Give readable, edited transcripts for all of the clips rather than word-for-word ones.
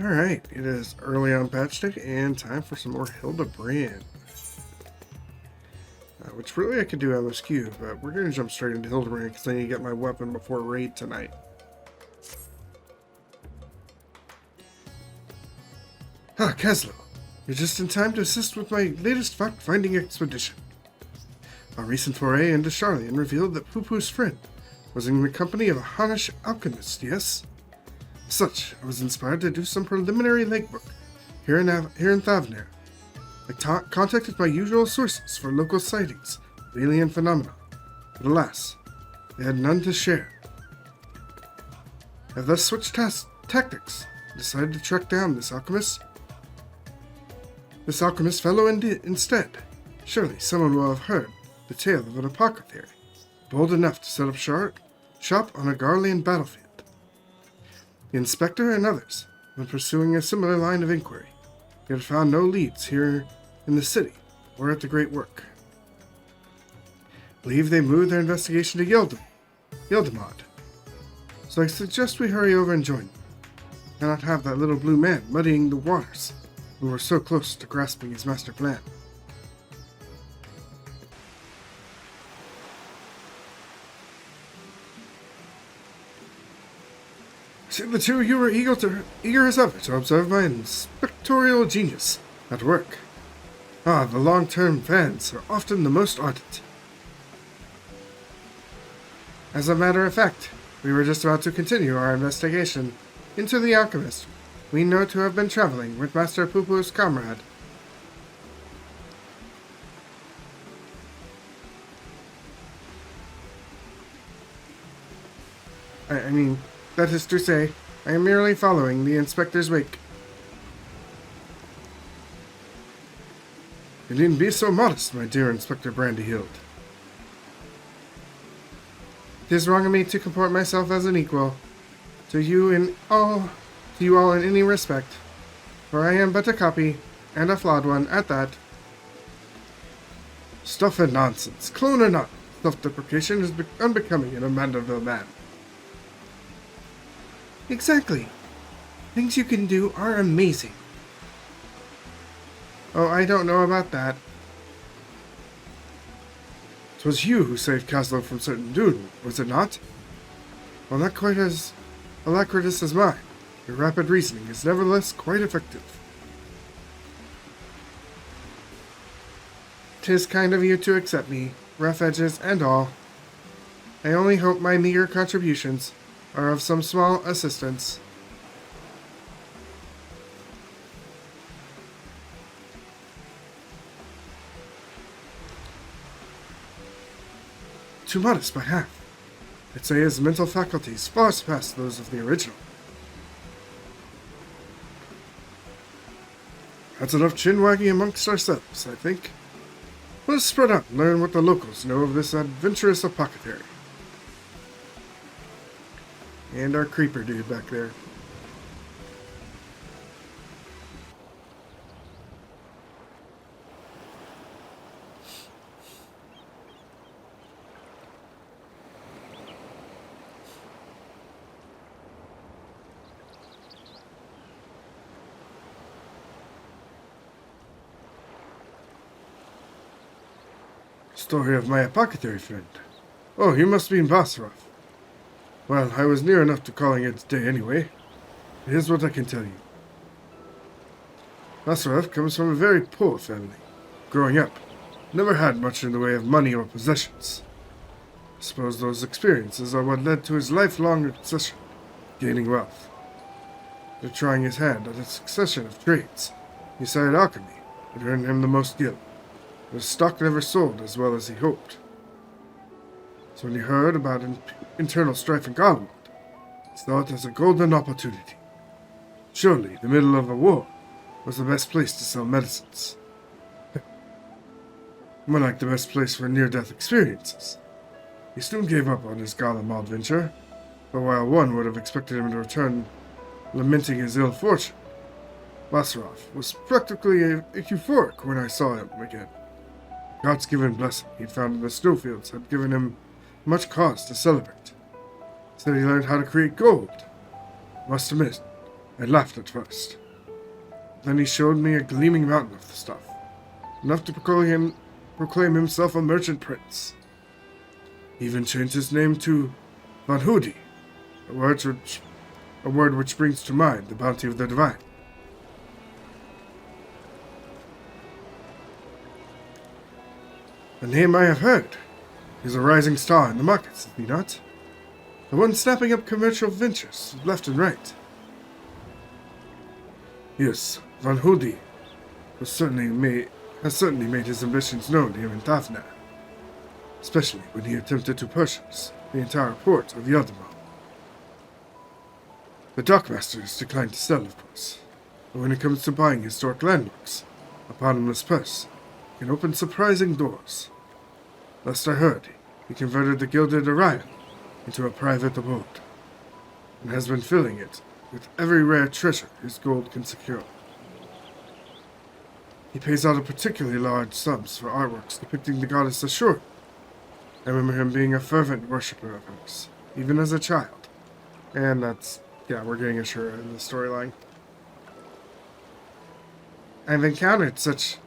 Alright, it is early on patch day and time for some more Hildebrand. Which really I could do MSQ, but we're going to jump straight into Hildebrand because I need to get my weapon before raid tonight. Keslo, you're just in time to assist with my latest fact-finding expedition. Our recent foray into Charlian revealed that Pupu's friend was in the company of a Hanish alchemist, yes? As such, I was inspired to do some preliminary legwork here in Thavner. I contacted my usual sources for local sightings of alien phenomena, but alas, they had none to share. I thus switched tactics and decided to track down this alchemist fellow instead. Surely someone will have heard the tale of an apothecary, bold enough to set up shop on a Garlean battlefield. The inspector and others have been pursuing a similar line of inquiry, yet have found no leads here in the city or at the Great Work. Believe they moved their investigation to Yeldamad. So I suggest we hurry over and join them. Cannot have that little blue man muddying the waters when we're so close to grasping his master plan. I see the two of you are eager as ever to observe my inspectorial genius at work. The long-term fans are often the most ardent. As a matter of fact, we were just about to continue our investigation into the alchemist we know to have been traveling with Master Pupu's comrade. I mean, that is to say, I am merely following the inspector's wake. You needn't be so modest, my dear Inspector Brandyhild. It is wrong of me to comport myself as an equal to you all in any respect, for I am but a copy, and a flawed one at that. Stuff and nonsense, clone or not, self-deprecation is unbecoming in a Mandeville man. Exactly. Things you can do are amazing. Oh, I don't know about that. 'Twas you who saved Caslo from certain doom, was it not? Well, not quite as alacritous as mine. Your rapid reasoning is nevertheless quite effective. 'Tis kind of you to accept me, rough edges and all. I only hope my meager contributions are of some small assistance. Too modest by half. I'd say his mental faculties far surpass those of the original. That's enough chin-wagging amongst ourselves, I think. Let us spread out and learn what the locals know of this adventurous apothecary. And our creeper dude back there. Story of my apothecary friend. Oh, you must be in Basraf. Well, I was near enough to calling it a day anyway. Here's what I can tell you. Basraf comes from a very poor family. Growing up, never had much in the way of money or possessions. I suppose those experiences are what led to his lifelong obsession, gaining wealth. After trying his hand at a succession of trades, he decided alchemy would earn him the most gil. His stock never sold as well as he hoped. So when he heard about internal strife in Garland, he saw it as a golden opportunity. Surely, the middle of a war was the best place to sell medicines. More like the best place for near-death experiences. He soon gave up on his Garlemald venture, but while one would have expected him to return lamenting his ill fortune, Basraf was practically euphoric when I saw him again. God's given blessing he'd found in the snowfields had given him much cause to celebrate. Said he learned how to create gold. Must admit, I laughed at first. Then he showed me a gleaming mountain of the stuff, enough to proclaim himself a merchant prince. He even changed his name to Van Hoody, a word which brings to mind the bounty of the divine. A name I have heard. He's a rising star in the markets, is he not? The one snapping up commercial ventures left and right. Yes, Van Hoody has certainly made his ambitions known here in Thavna, especially when he attempted to purchase the entire port of Yaldemar. The dockmasters declined to sell, of course, but when it comes to buying historic landmarks, a bottomless purse can open surprising doors. Last I heard, he converted the Gilded Orion into a private abode, and has been filling it with every rare treasure his gold can secure. He pays out a particularly large sums for artworks depicting the goddess Ashura. I remember him being a fervent worshipper of hers, even as a child. And we're getting Ashura in the storyline. I've encountered such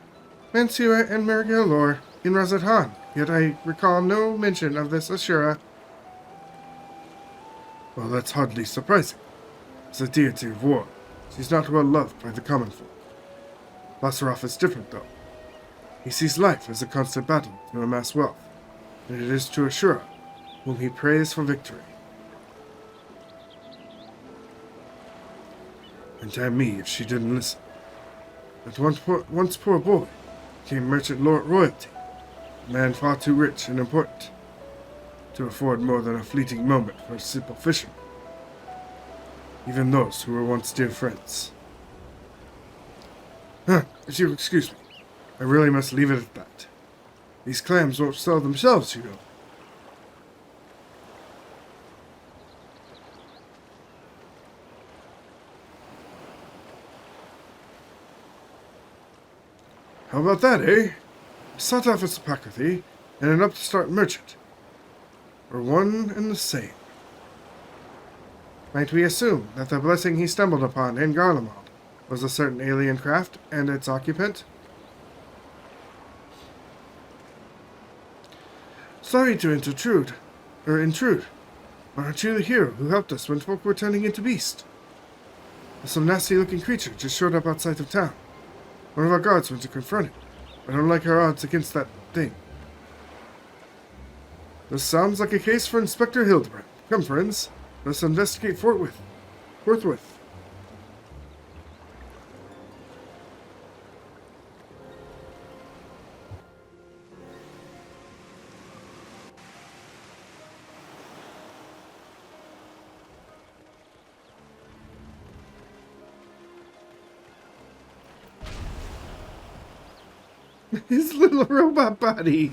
Mansura and Mergil lore in Razathan, yet I recall no mention of this Ashura. Well, that's hardly surprising. As a deity of war, she's not well loved by the common folk. Basaraf is different, though. He sees life as a constant battle to amass wealth, and it is to Ashura whom he prays for victory. And damn me if she didn't listen. That once poor boy became merchant royalty, a man far too rich and important to afford more than a fleeting moment for a simple fisherman. Even those who were once dear friends. If you'll excuse me, I really must leave it at that. These clams won't sell themselves, you know. How about that, eh? A sought-after Apocryphy and an upstart merchant are one and the same. Might we assume that the blessing he stumbled upon in Garlemald was a certain alien craft and its occupant? Sorry to intrude, but aren't you the hero who helped us when folk were turning into beast? Some nasty-looking creature just showed up outside of town. One of our guards went to confront it. I don't like our odds against that thing. This sounds like a case for Inspector Hildebrand. Come, friends, let's investigate forthwith. His little robot body.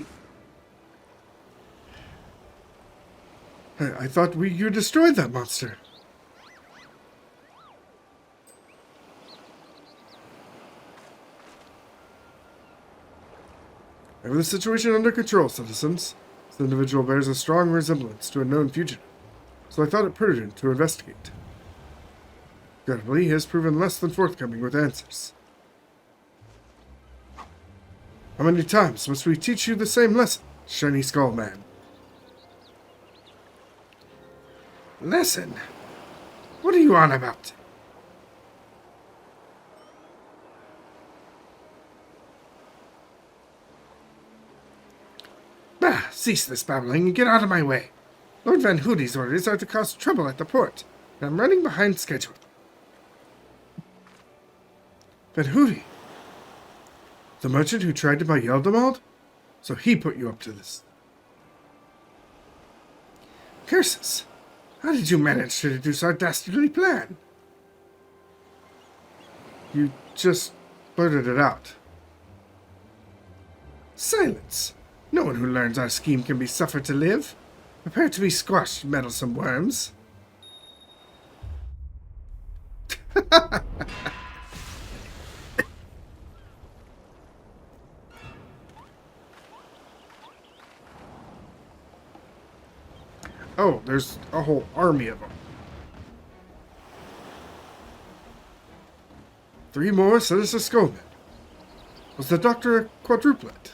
I thought you destroyed that monster. I have the situation under control, citizens. This individual bears a strong resemblance to a known fugitive, so I thought it prudent to investigate. Regrettably, he has proven less than forthcoming with answers. How many times must we teach you the same lesson, Shiny Skull Man? Lesson? What are you on about? Bah! Cease this babbling and get out of my way. Lord Van Hoody's orders are to cause trouble at the port, and I'm running behind schedule. Van Hoody? The merchant who tried to buy Yaldemar? So he put you up to this. Curses! How did you manage to deduce our dastardly plan? You just blurted it out. Silence! No one who learns our scheme can be suffered to live. Prepare to be squashed, meddlesome worms. Oh, there's a whole army of them. 3 more sinister skullmen. Was the doctor a quadruplet?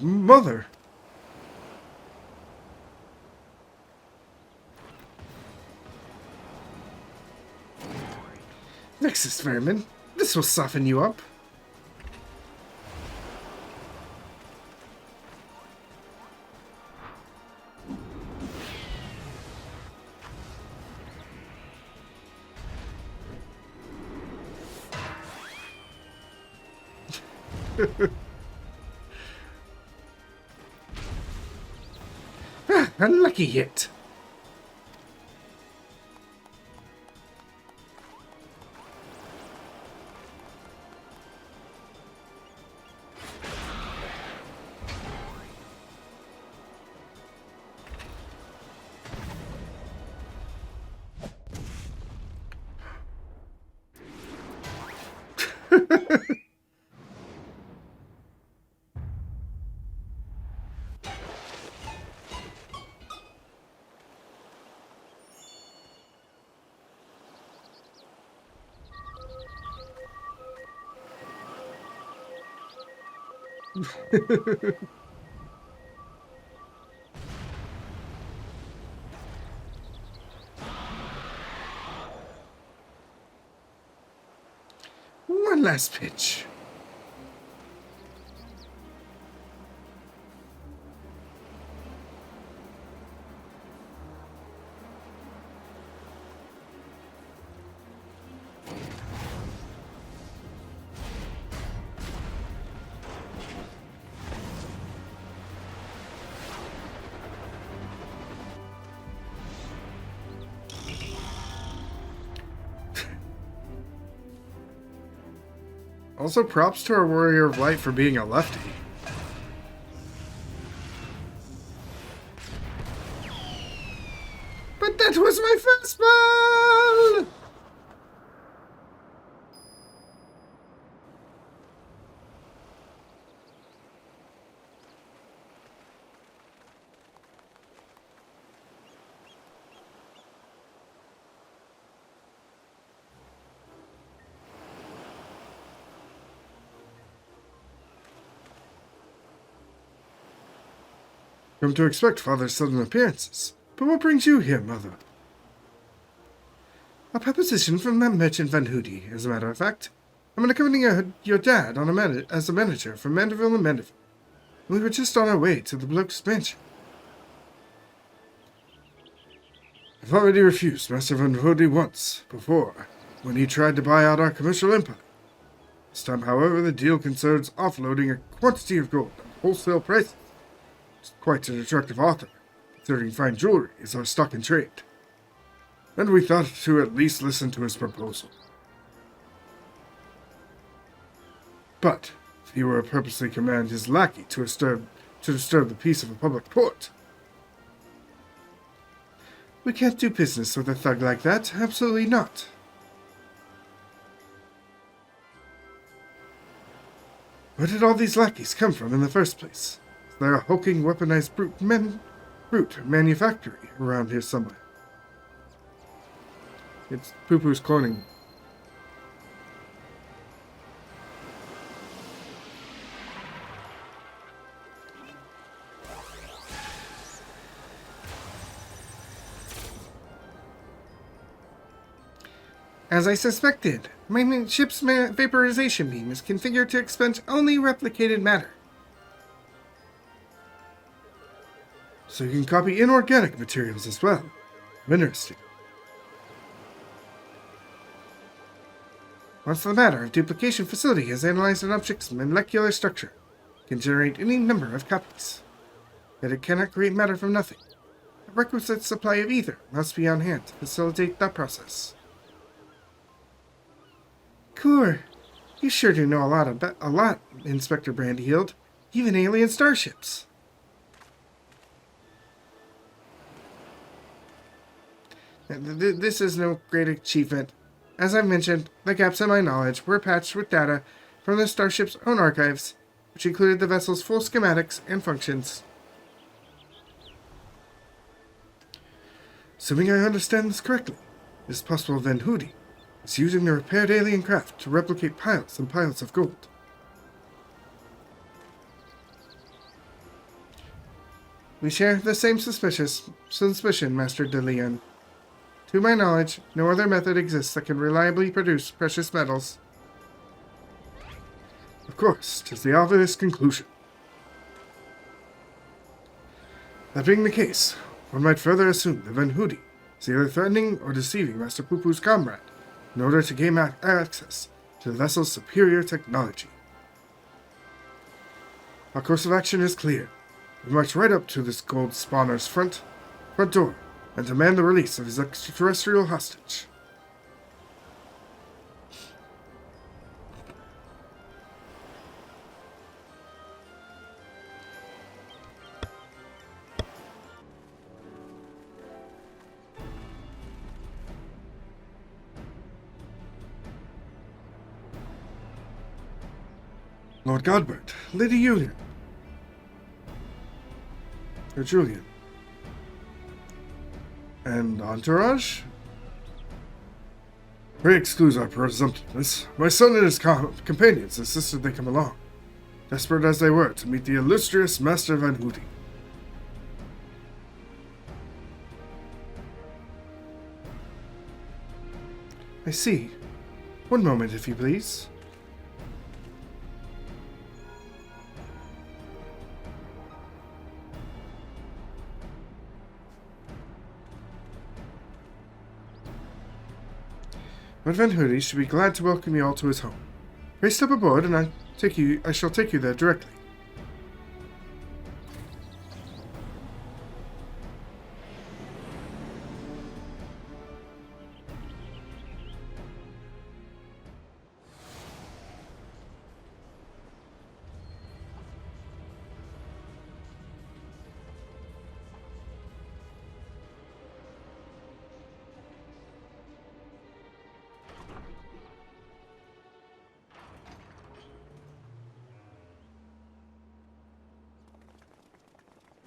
Mother! Nexus vermin, this will soften you up. Unlucky hit. One last pitch. Also, props to our Warrior of Light for being a lefty. But that was my fastball! Come to expect Father's sudden appearances. But what brings you here, Mother? A proposition from that merchant Van Hoody, as a matter of fact. I'm going to accompany your dad on as a manager from Mandeville and Mandeville. We were just on our way to the bloke's mansion. I've already refused Master Van Hoody once, before, when he tried to buy out our commercial empire. This time, however, the deal concerns offloading a quantity of gold at wholesale prices. It's quite an attractive offer, considering fine jewelry is our stock in trade. And we thought to at least listen to his proposal. But if he were to purposely command his lackey to disturb the peace of a public port, we can't do business with a thug like that. Absolutely not. Where did all these lackeys come from in the first place? Is there a hulking, weaponized brute manufactory around here somewhere? It's Pupu's cloning. As I suspected, my ship's vaporization beam is configured to expunge only replicated matter. So you can copy inorganic materials as well. Interesting. What's the matter? A duplication facility has analyzed an object's molecular structure. It can generate any number of copies. Yet it cannot create matter from nothing. A requisite supply of ether must be on hand to facilitate that process. Cool. You sure do know a lot, Inspector Brandyhield. Even alien starships. This is no great achievement. As I've mentioned, the gaps in my knowledge were patched with data from the starship's own archives, which included the vessel's full schematics and functions. Assuming I understand this correctly, it is possible Van Hoody is using the repaired alien craft to replicate piles and piles of gold. We share the same suspicion, Master de Leon. To my knowledge, no other method exists that can reliably produce precious metals. Of course, 'tis the obvious conclusion. That being the case, one might further assume that Van Hoody is either threatening or deceiving Master Pupu's comrade in order to gain access to the vessel's superior technology. Our course of action is clear. We march right up to this gold spawner's front door and demand the release of his extraterrestrial hostage. Lord Godbert, Lady Julian. Or Julian. And entourage? Pray excuse our presumptiveness. My son and his companions insisted they come along, desperate as they were to meet the illustrious Master Van Hoody. I see. One moment, if you please. Lord Van Hoody should be glad to welcome you all to his home. Pray step aboard, and I shall take you there directly.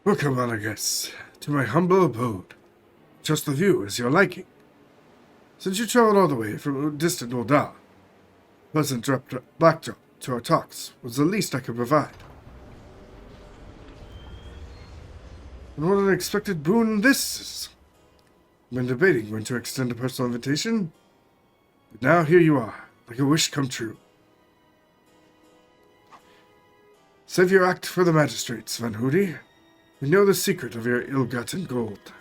Welcome, honored guests, to my humble abode. Just the view is your liking. Since you traveled all the way from distant Ulda, pleasant backdrop to our talks was the least I could provide. And what an unexpected boon this is. I've been debating when to extend a personal invitation, but now here you are, like a wish come true. Save your act for the magistrates, Van Hoody. We know the secret of your ill-gotten gold.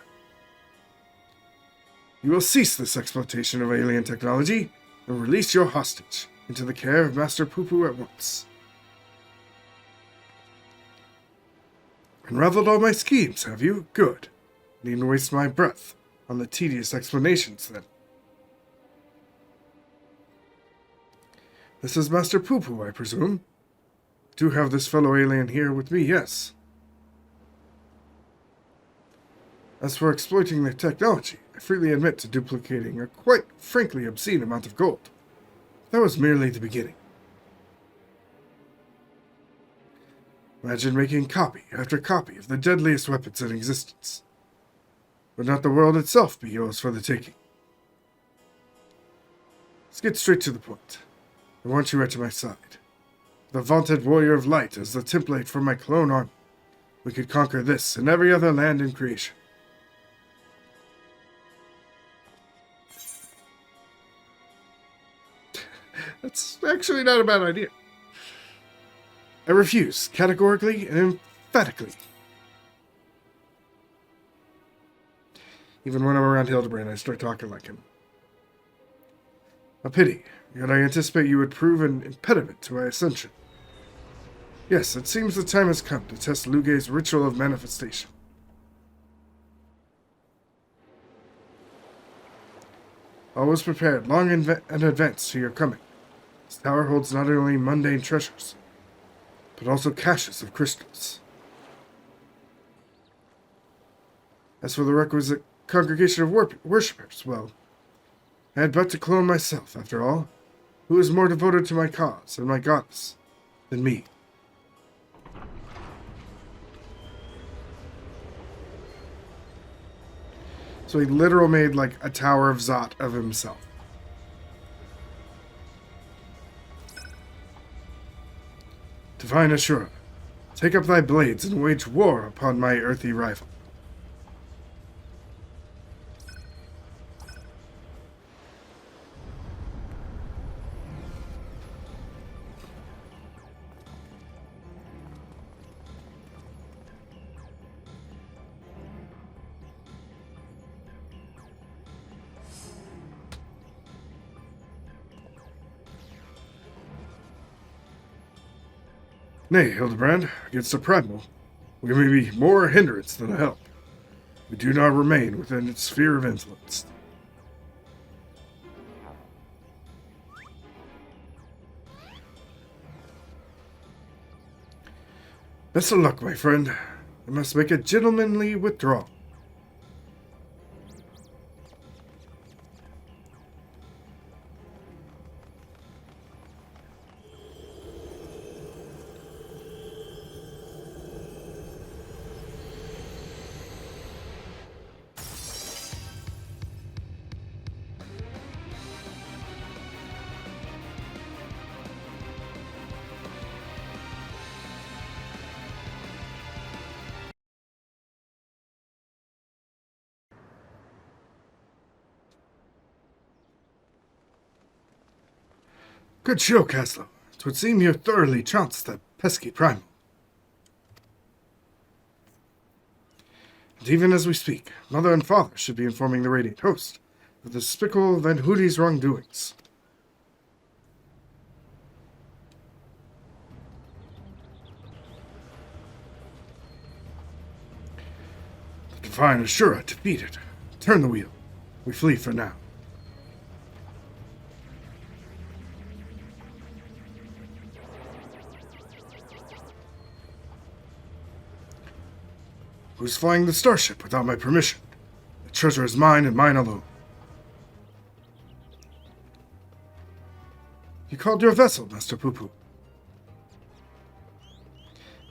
You will cease this exploitation of alien technology and release your hostage into the care of Master Pupu at once. Unraveled all my schemes, have you? Good. Needn't waste my breath on the tedious explanations, then. This is Master Pupu, I presume? Do have this fellow alien here with me, yes. As for exploiting their technology, I freely admit to duplicating a quite frankly obscene amount of gold. That was merely the beginning. Imagine making copy after copy of the deadliest weapons in existence. Would not the world itself be yours for the taking? Let's get straight to the point. I want you right to my side. The vaunted warrior of light as the template for my clone army. We could conquer this and every other land in creation. That's actually not a bad idea. I refuse, categorically and emphatically. Even when I'm around Hildebrand, I start talking like him. A pity, yet I anticipate you would prove an impediment to my ascension. Yes, it seems the time has come to test Lugay's ritual of manifestation. I was prepared long in advance to your coming. This tower holds not only mundane treasures, but also caches of crystals. As for the requisite congregation of worshippers, well, I had but to clone myself, after all. Who is more devoted to my cause and my goddess than me? So he literally made like a Tower of Zot of himself. Divine Ashura, take up thy blades and wage war upon my earthly rival. Nay, Hildebrand, against the primal, we may be more a hindrance than a help. We do not remain within its sphere of influence. Best of luck, my friend. I must make a gentlemanly withdrawal. Good show, Caslow. 'Twould seem you thoroughly trounced that pesky primal. And even as we speak, Mother and Father should be informing the Radiant Host of the despicable Van Hoody's wrongdoings. The Divine Ashura defeated. Turn the wheel. We flee for now. Who's flying the starship without my permission? The treasure is mine and mine alone. You called your vessel, Master Pupu.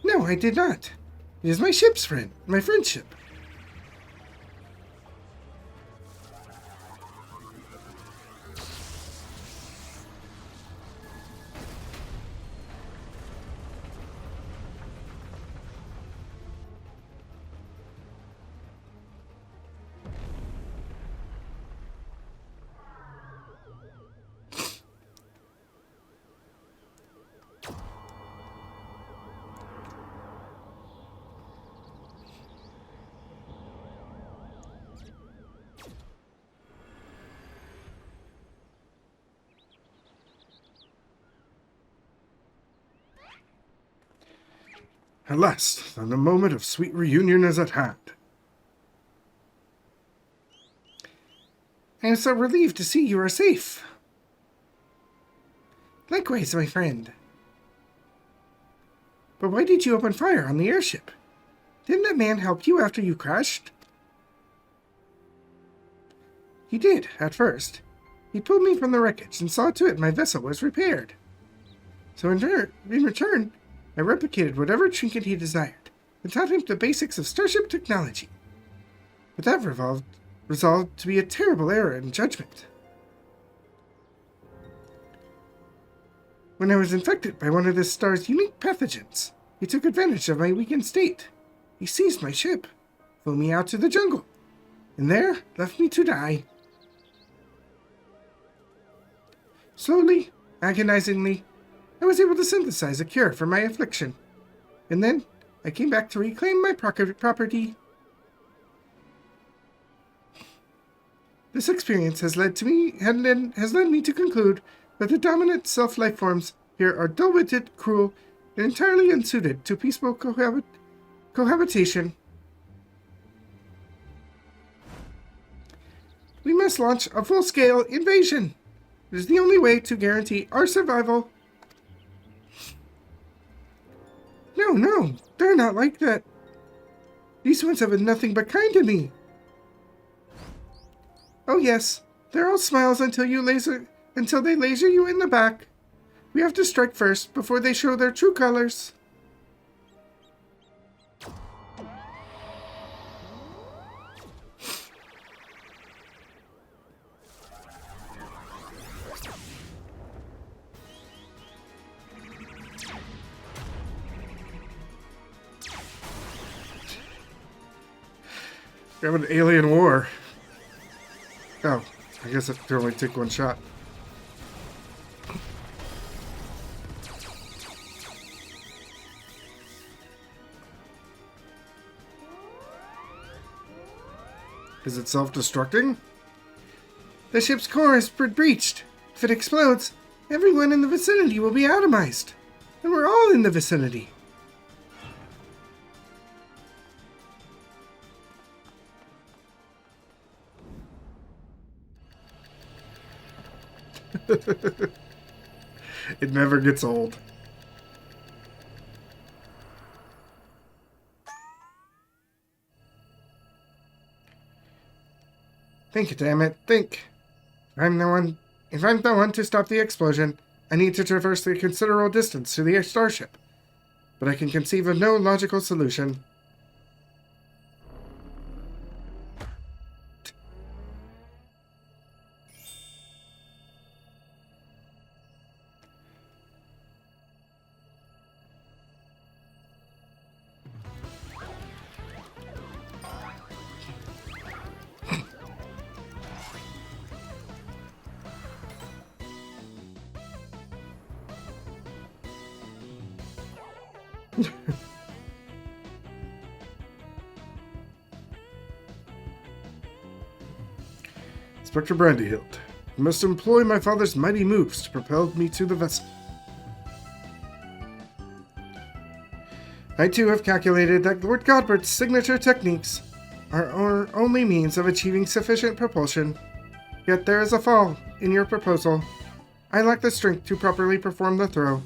No, I did not. It is my ship's friend, my friendship. At last, the moment of sweet reunion is at hand. I am so relieved to see you are safe. Likewise, my friend. But why did you open fire on the airship? Didn't that man help you after you crashed? He did, at first. He pulled me from the wreckage and saw to it my vessel was repaired. So in return, I replicated whatever trinket he desired, and taught him the basics of starship technology. But that resolved to be a terrible error in judgment. When I was infected by one of this star's unique pathogens, he took advantage of my weakened state. He seized my ship, flew me out to the jungle, and there left me to die. Slowly, agonizingly, I was able to synthesize a cure for my affliction. And then, I came back to reclaim my property. This experience has led me to conclude that the dominant self-life forms here are dull-witted, cruel, and entirely unsuited to peaceful cohabitation. We must launch a full-scale invasion. It is the only way to guarantee our survival. No, no, they're not like that. These ones have been nothing but kind to me. Oh yes, they're all smiles until they laser you in the back. We have to strike first before they show their true colors. We have an alien war. Oh, I guess it can only take one shot. Is it self-destructing? The ship's core is breached. If it explodes, everyone in the vicinity will be atomized. And we're all in the vicinity. It never gets old. Think, damn it, think. If I'm the one to stop the explosion, I need to traverse a considerable distance to the starship. But I can conceive of no logical solution. Inspector Brandyhilt, I must employ my father's mighty moves to propel me to the vessel. I too have calculated that Lord Godbert's signature techniques are our only means of achieving sufficient propulsion. Yet there is a flaw in your proposal. I lack the strength to properly perform the throw,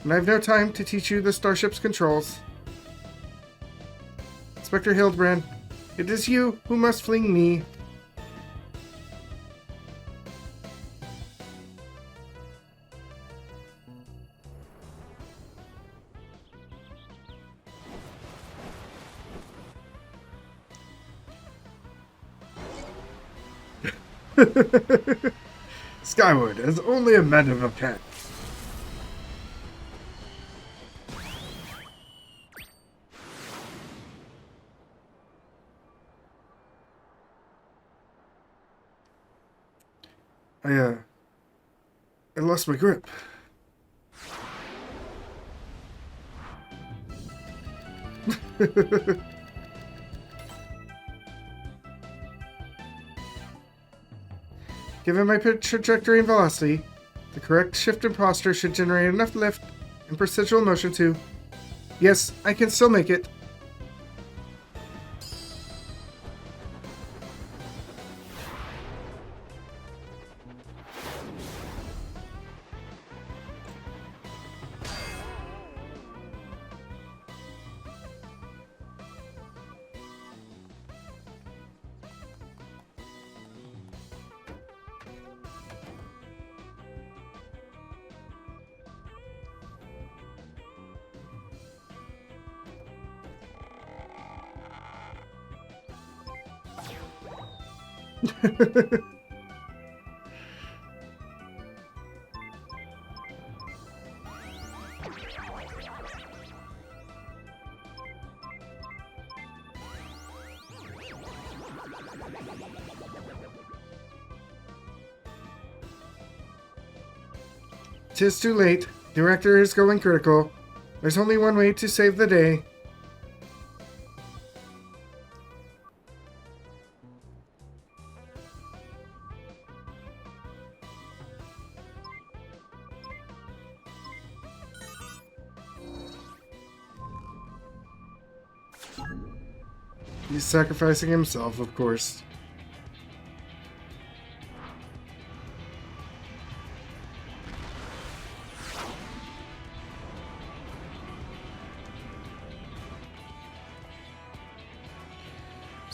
and I have no time to teach you the starship's controls. Inspector Hildebrand, it is you who must fling me. Skyward as only a madam can. I lost my grip. Given my trajectory and velocity, the correct shift and posture should generate enough lift and procedural motion to... Yes, I can still make it. Tis too late. The reactor is going critical. There's only one way to save the day. He's sacrificing himself, of course.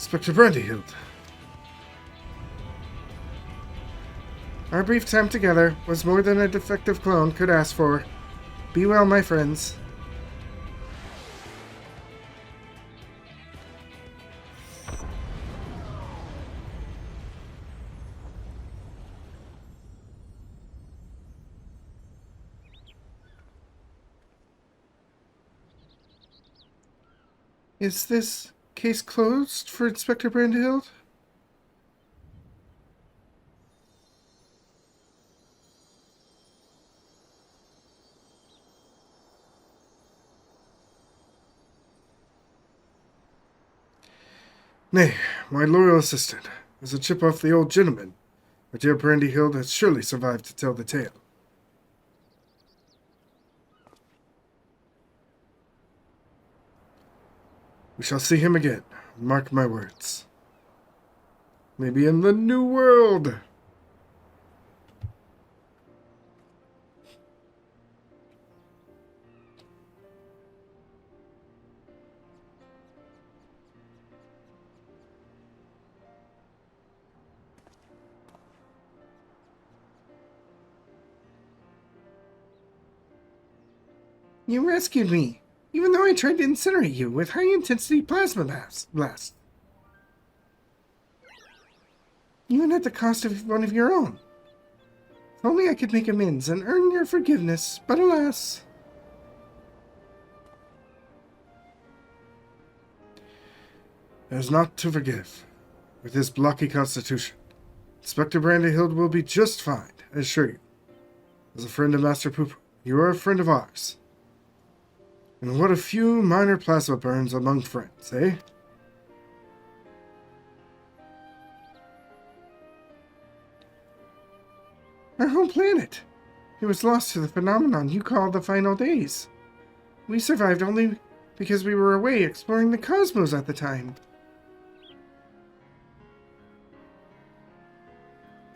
Inspector Brandyhild. Our brief time together was more than a defective clone could ask for. Be well, my friends. Is this case closed for Inspector Brandyhild? Nay, my loyal assistant. As a chip off the old gentleman, my dear Brandyhild has surely survived to tell the tale. We shall see him again, mark my words. Maybe in the New World. You rescued me, even though I tried to incinerate you with high-intensity plasma blast. Even at the cost of one of your own. If only I could make amends and earn your forgiveness, but alas. There's naught to forgive. With his blocky constitution, Inspector Brandyhild will be just fine, I assure you. As a friend of Master Pupu, you are a friend of ours. And what a few minor plasma burns among friends, eh? Our home planet. It was lost to the phenomenon you call the final days. We survived only because we were away exploring the cosmos at the time.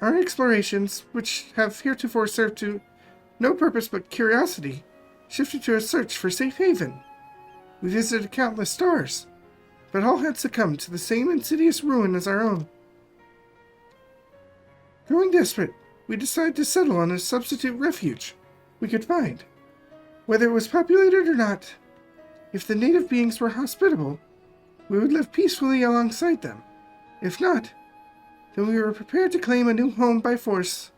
Our explorations, which have heretofore served to no purpose but curiosity, shifted to a search for safe haven. We visited countless stars, but all had succumbed to the same insidious ruin as our own. Growing desperate, we decided to settle on a substitute refuge we could find. Whether it was populated or not, if the native beings were hospitable, we would live peacefully alongside them. If not, then we were prepared to claim a new home by force.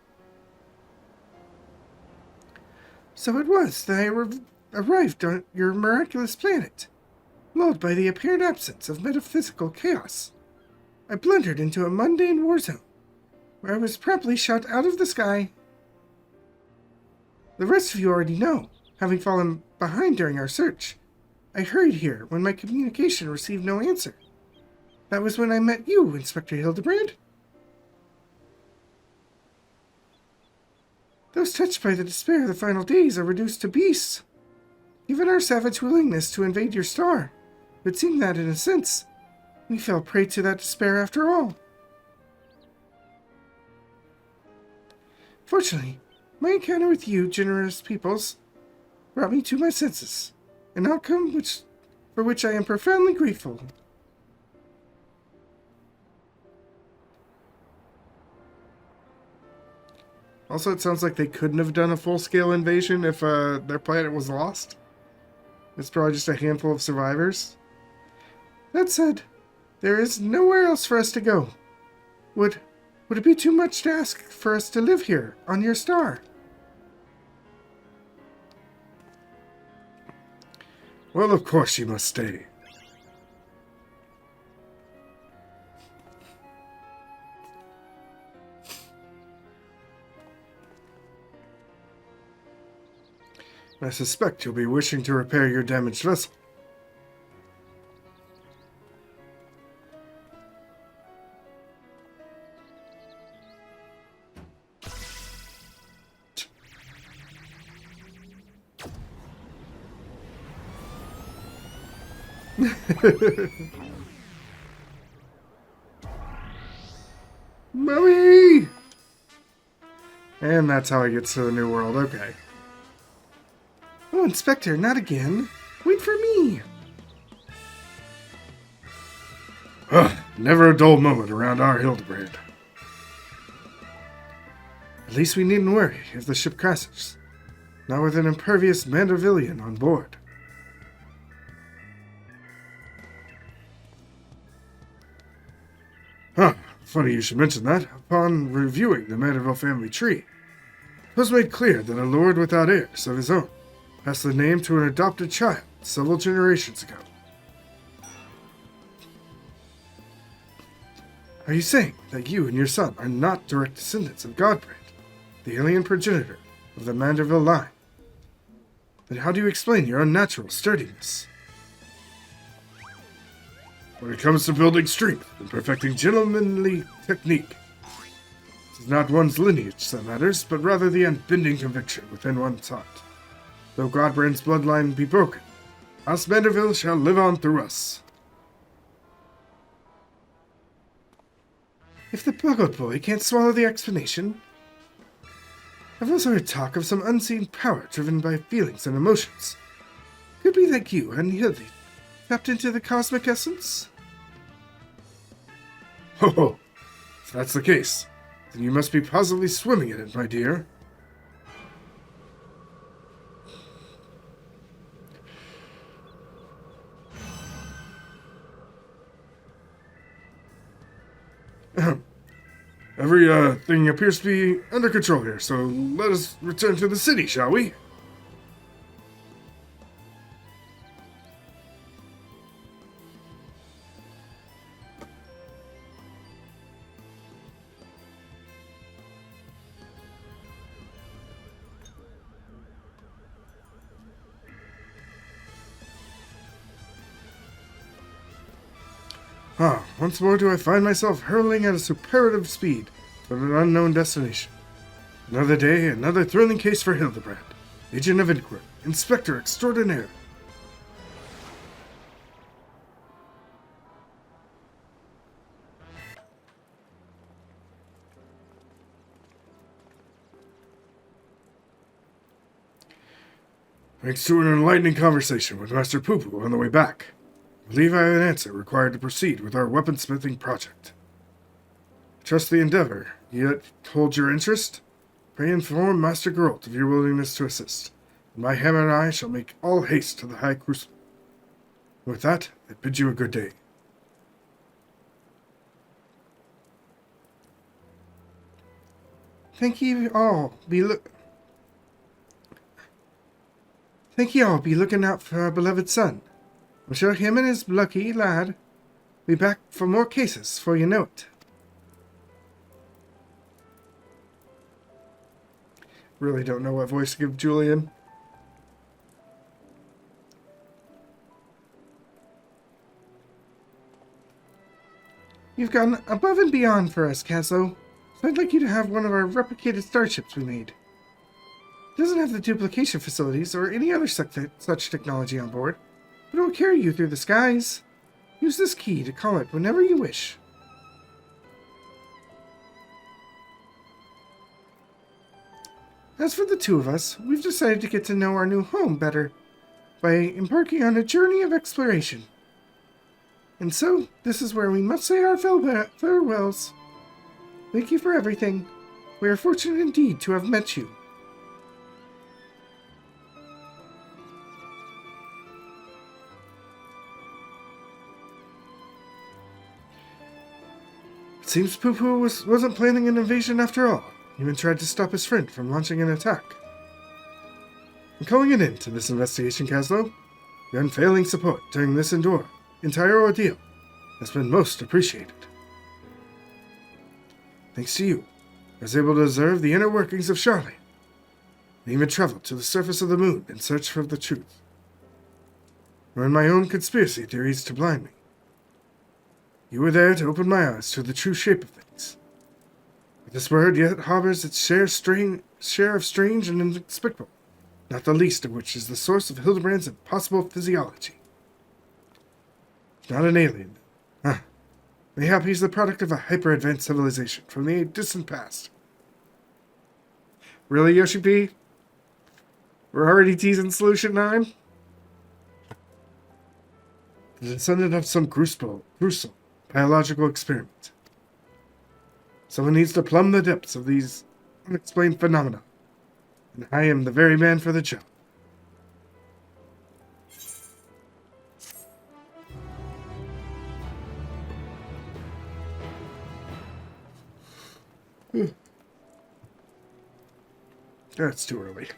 So it was that I arrived on your miraculous planet, lulled by the apparent absence of metaphysical chaos. I blundered into a mundane war zone, where I was promptly shot out of the sky. The rest of you already know, having fallen behind during our search. I hurried here when my communication received no answer. That was when I met you, Inspector Hildebrand. Those touched by the despair of the final days are reduced to beasts. Given our savage willingness to invade your star, it would seem that, in a sense, we fell prey to that despair after all. Fortunately, my encounter with you, generous peoples, brought me to my senses, an outcome for which I am profoundly grateful. Also, it sounds like they couldn't have done a full-scale invasion if their planet was lost. It's probably just a handful of survivors. That said, there is nowhere else for us to go. Would it be too much to ask for us to live here, on your star? Well, of course you must stay. I suspect you'll be wishing to repair your damaged vessel. Mommy! And that's how he gets to the New World, okay. Oh, Inspector, not again. Wait for me. Ugh, Never a dull moment around our Hildebrand. At least we needn't worry if the ship crashes. Not with an impervious Mandervillian on board. Huh, funny you should mention that. Upon reviewing the Manderville family tree, it was made clear that a lord without heirs of his own passed the name to an adopted child several generations ago. Are you saying that you and your son are not direct descendants of Godbrand, the alien progenitor of the Manderville line? Then how do you explain your unnatural sturdiness? When it comes to building strength and perfecting gentlemanly technique, it is not one's lineage that matters, but rather the unbending conviction within one's heart. Though Godbrand's bloodline be broken, House Manderville shall live on through us. If the Boggled Boy can't swallow the explanation, I've also heard talk of some unseen power driven by feelings and emotions. Could be that you and Hildy tapped into the cosmic essence? Ho ho! If that's the case, then you must be positively swimming in it, my dear. Everything appears to be under control here, so let us return to the city, shall we? Once more do I find myself hurling at a superlative speed toward an unknown destination. Another day, another thrilling case for Hildebrand, agent of inquiry, inspector extraordinaire. Thanks to an enlightening conversation with Master Pupu on the way back, I believe I have an answer required to proceed with our weaponsmithing project. I trust the endeavor, yet hold your interest. Pray inform Master Geralt of your willingness to assist, and my hammer and I shall make all haste to the High Crucible. With that, I bid you a good day. Thank ye all be looking out for our beloved son. I'm sure him and his lucky lad be back for more cases before you know it. Really don't know what voice to give Julian. You've gone above and beyond for us, Caslo. So I'd like you to have one of our replicated starships we made. It doesn't have the duplication facilities or any other such technology on board, but it will carry you through the skies. Use this key to call it whenever you wish. As for the two of us, we've decided to get to know our new home better by embarking on a journey of exploration. And so, this is where we must say our farewells. Thank you for everything. We are fortunate indeed to have met you. It seems Pupu wasn't planning an invasion after all. He even tried to stop his friend from launching an attack. I'm calling an end to this investigation, Caslo. Your unfailing support during this entire ordeal has been most appreciated. Thanks to you, I was able to observe the inner workings of Charlotte, and even traveled to the surface of the moon in search of the truth. Or in my own conspiracy theories to blind me. You were there to open my eyes to the true shape of things. But this world yet harbors its share of strange and inexplicable, not the least of which is the source of Hildebrand's impossible physiology. Not an alien. Mayhap he's the product of a hyper-advanced civilization from the distant past. Really, Yoshi P? We're already teasing Solution 9? The descendant of some gruesome, biological experiment. Someone needs to plumb the depths of these unexplained phenomena, and I am the very man for the job. That's too early.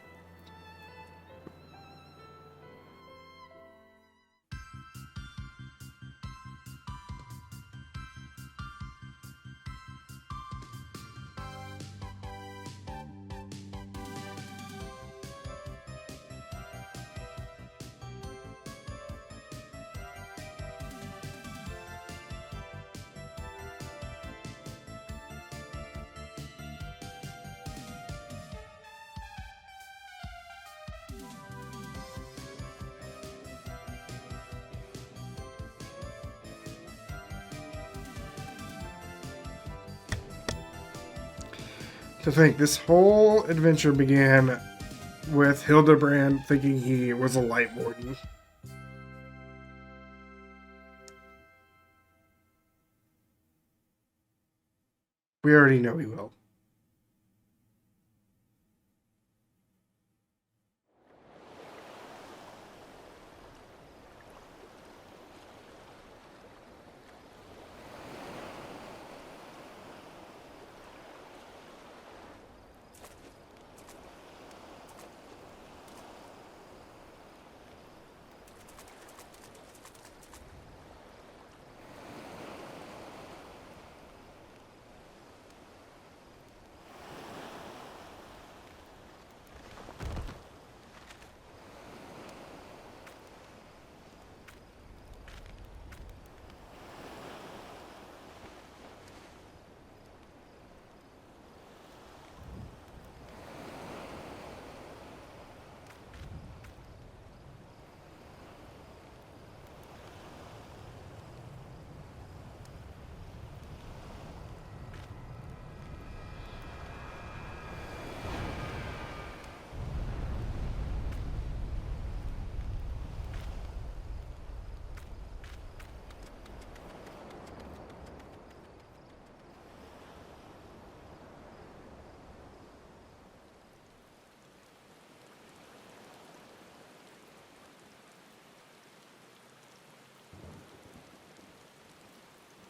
To think, this whole adventure began with Hildebrand thinking he was a light warden. We already know he will.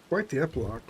Quite the epilogue.